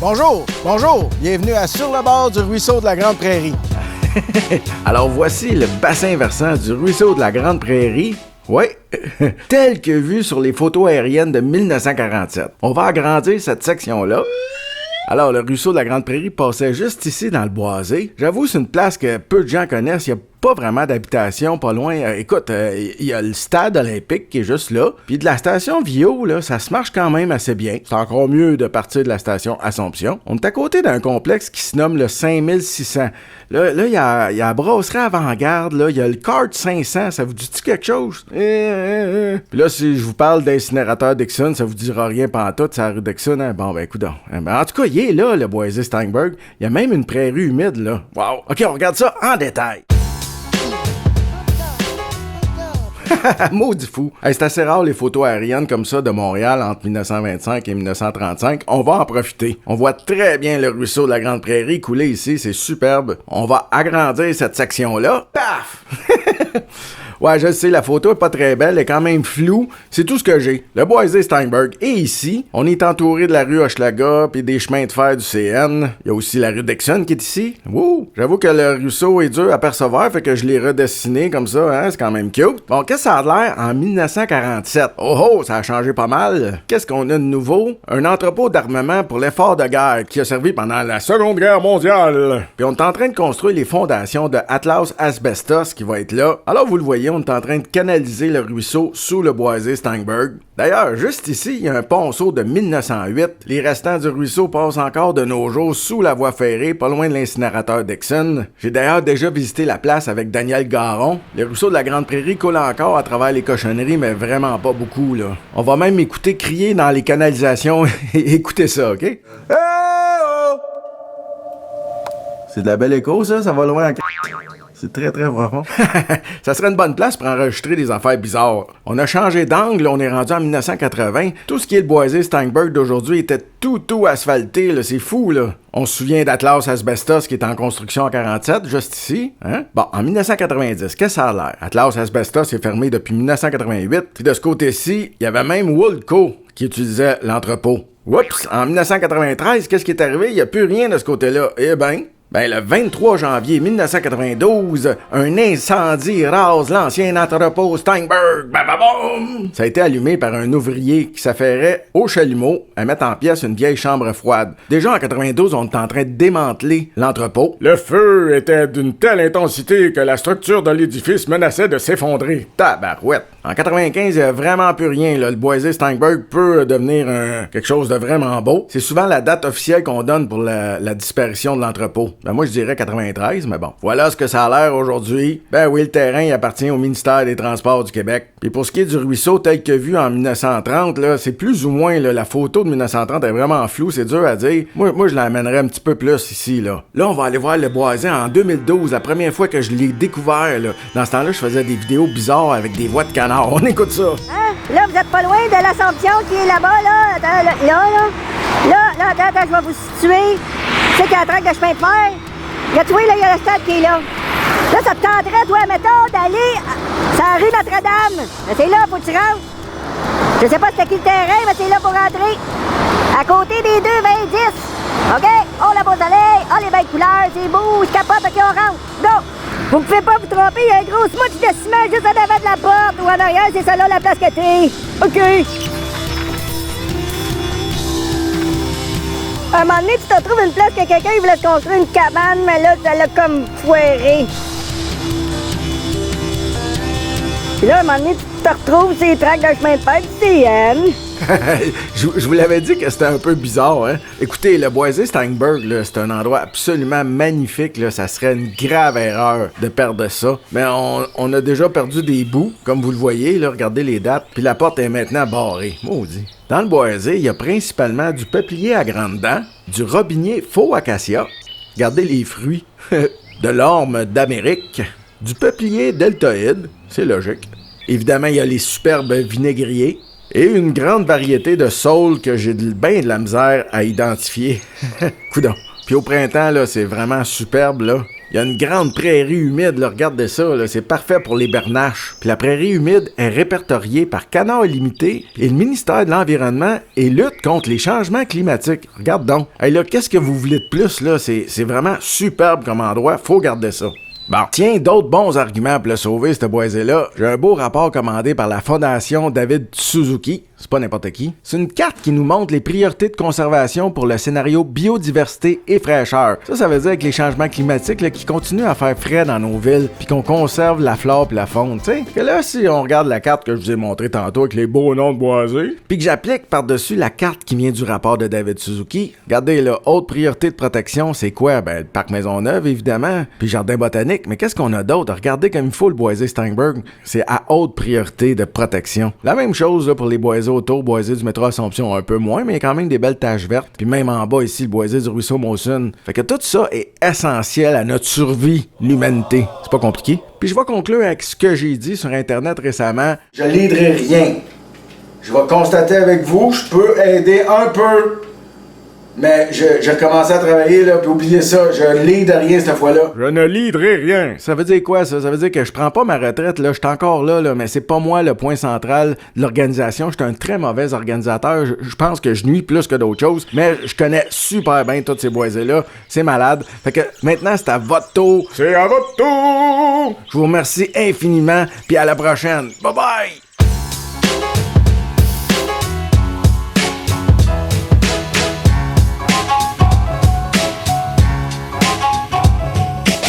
Bonjour, bienvenue à Sur le bord du ruisseau de la Grande Prairie. Alors voici le bassin versant du ruisseau de la Grande Prairie. Oui, tel que vu sur les photos aériennes de 1947. On va agrandir cette section-là. Alors, le ruisseau de la Grande Prairie passait juste ici dans le boisé. J'avoue, c'est une place que peu de gens connaissent. Il n'y a pas vraiment d'habitation pas loin. Écoute, il y a le stade olympique qui est juste là. Puis de la station Vio, là, ça se marche quand même assez bien. C'est encore mieux de partir de la station Assomption. On est à côté d'un complexe qui se nomme le 5600. Là, il y a la brasserie Avant-Garde, là, il y a le Kart 500. Ça vous dit-tu quelque chose? Puis là, si je vous parle d'incinérateur Dixon, ça vous dira rien pantoute, c'est la rue Dixon, hein? Bon, ben, coudonc. En tout cas, il est là, le boisé Steinberg. Il y a même une prairie humide, là. Wow! OK, on regarde ça en détail. Maudit fou. Hey, c'est assez rare les photos aériennes comme ça de Montréal entre 1925 et 1935. On va en profiter. On voit très bien le ruisseau de la Grande Prairie couler ici, c'est superbe. On va agrandir cette section-là. Paf! Ouais, je sais, la photo est pas très belle, elle est quand même floue. C'est tout ce que j'ai. Le boisé Steinberg est ici. On est entouré de la rue Hochelaga puis des chemins de fer du CN. Il y a aussi la rue Dixon qui est ici. Wouh! J'avoue que le ruisseau est dur à percevoir, fait que je l'ai redessiné comme ça, hein, c'est quand même cute. Bon, qu'est-ce que ça a l'air en 1947? Oh, ça a changé pas mal. Qu'est-ce qu'on a de nouveau? Un entrepôt d'armement pour l'effort de guerre qui a servi pendant la Seconde Guerre mondiale. Puis on est en train de construire les fondations de Atlas Asbestos qui va être là. Alors vous le voyez, on est en train de canaliser le ruisseau sous le boisé Steinberg. D'ailleurs, juste ici, il y a un ponceau de 1908. Les restants du ruisseau passent encore de nos jours sous la voie ferrée, pas loin de l'incinérateur Dixon. J'ai d'ailleurs déjà visité la place avec Daniel Garon. Le ruisseau de la Grande Prairie coule encore à travers les cochonneries, mais vraiment pas beaucoup, là. On va même écouter crier dans les canalisations. Écoutez ça, OK? Hey oh! C'est de la belle écho, ça? Ça va loin en... C'est très, très profond. Ça serait une bonne place pour enregistrer des affaires bizarres. On a changé d'angle, on est rendu en 1980. Tout ce qui est le boisé Steinberg d'aujourd'hui était tout asphalté, là. C'est fou, là. On se souvient d'Atlas Asbestos qui est en construction en 47, juste ici. Hein? Bon, en 1990, qu'est-ce que ça a l'air? Atlas Asbestos est fermé depuis 1988. Puis de ce côté-ci, il y avait même Woolco qui utilisait l'entrepôt. Oups! En 1993, qu'est-ce qui est arrivé? Il n'y a plus rien de ce côté-là. Eh ben... le 23 janvier 1992, un incendie rase l'ancien entrepôt Steinberg. Bababom! Ça a été allumé par un ouvrier qui s'affairait au chalumeau à mettre en pièces une vieille chambre froide. Déjà en 92, on est en train de démanteler l'entrepôt. Le feu était d'une telle intensité que la structure de l'édifice menaçait de s'effondrer. Tabarouette! En 95, il n'y a vraiment plus rien, là. Le boisé Steinberg peut devenir quelque chose de vraiment beau. C'est souvent la date officielle qu'on donne pour la disparition de l'entrepôt. Ben moi, je dirais 93, mais bon. Voilà ce que ça a l'air aujourd'hui. Ben oui, le terrain il appartient au ministère des Transports du Québec. Puis pour ce qui est du ruisseau tel que vu en 1930, là, c'est plus ou moins, là, la photo de 1930 est vraiment floue, c'est dur à dire. Moi je l'amènerais un petit peu plus ici, là. Là, on va aller voir le boisé en 2012, la première fois que je l'ai découvert, là. Dans ce temps-là, je faisais des vidéos bizarres avec des voix de canard. On écoute ça. Hein? Là, vous êtes pas loin de l'Assomption qui est là-bas, là. Attends, là, attends, je vais vous situer. Tu sais qu'il y a la traque de chemin de fer. Tu vois, là, il y a le stade qui est là. Là, ça te tenterait, toi, mettons, d'aller sur la rue Notre-Dame. Mais c'est là, faut que tu rentres. Je sais pas c'était qui le terrain, mais c'est là pour rentrer. À côté des 2,20-10. OK? Oh, la beau soleil. Oh, les belles couleurs. C'est beau. Je capote. OK, on rentre. Go! Vous pouvez pas vous tromper. Il y a un gros smooch de ciment juste en avant de la porte. Ou en arrière, c'est ça là, la place que t'es. OK. À un moment donné, tu te trouves une place que quelqu'un il voulait te construire une cabane, mais là, ça l'a comme foiré. Puis là, à un moment donné, tu te retrouves sur les tracts d'un chemin de fer du CN. Je vous l'avais dit que c'était un peu bizarre, hein? Écoutez, le boisé Steinberg, là, c'est un endroit absolument magnifique, là. Ça serait une grave erreur de perdre ça. Mais on a déjà perdu des bouts, comme vous le voyez, là. Regardez les dates. Puis la porte est maintenant barrée. Maudit. Dans le boisé, il y a principalement du peuplier à grandes dents, du robinier faux acacia. Regardez les fruits. De l'orme d'Amérique, du peuplier deltoïde, c'est logique. Évidemment, il y a les superbes vinaigriers. Et une grande variété de saules que j'ai bien de la misère à identifier. Coudon. Puis au printemps, là, c'est vraiment superbe, là. Il y a une grande prairie humide, là, regardez ça, là, c'est parfait pour les bernaches. Puis la prairie humide est répertoriée par Canard Illimité et le ministère de l'Environnement et lutte contre les changements climatiques. Regarde donc. Hey, là, qu'est-ce que vous voulez de plus, là? C'est vraiment superbe comme endroit, faut garder ça. Bon, tiens, d'autres bons arguments pour le sauver, ce boisé-là. J'ai un beau rapport commandé par la Fondation David Suzuki. C'est pas n'importe qui. C'est une carte qui nous montre les priorités de conservation pour le scénario biodiversité et fraîcheur. Ça veut dire que les changements climatiques là, qui continuent à faire frais dans nos villes, puis qu'on conserve la flore puis la faune, tu sais. Que là, si on regarde la carte que je vous ai montrée tantôt avec les beaux noms de boisés, puis que j'applique par-dessus la carte qui vient du rapport de David Suzuki, regardez là, haute priorité de protection, c'est quoi? Ben, le parc Maisonneuve, évidemment, puis le jardin botanique. Mais qu'est-ce qu'on a d'autre? Regardez comme il faut le boisé Steinberg. C'est à haute priorité de protection. La même chose là, pour les boisés autour, boisé du métro Assomption un peu moins, mais il y a quand même des belles taches vertes. Puis même en bas ici, le boisé du ruisseau Mawson. Fait que tout ça est essentiel à notre survie, l'humanité. C'est pas compliqué. Puis je vais conclure avec ce que j'ai dit sur Internet récemment. Je liderai rien. Je vais constater avec vous, je peux aider un peu. Mais j'ai commencé à travailler, là, puis oubliez ça, je lead rien cette fois-là. Je ne leaderai rien. Ça veut dire quoi, ça? Ça veut dire que je prends pas ma retraite, là, je suis encore là, mais c'est pas moi le point central de l'organisation. Je suis un très mauvais organisateur. Je pense que je nuis plus que d'autres choses, mais je connais super bien tous ces boisés-là. C'est malade. Fait que maintenant, c'est à votre tour. C'est à votre tour! Je vous remercie infiniment, puis à la prochaine. Bye bye!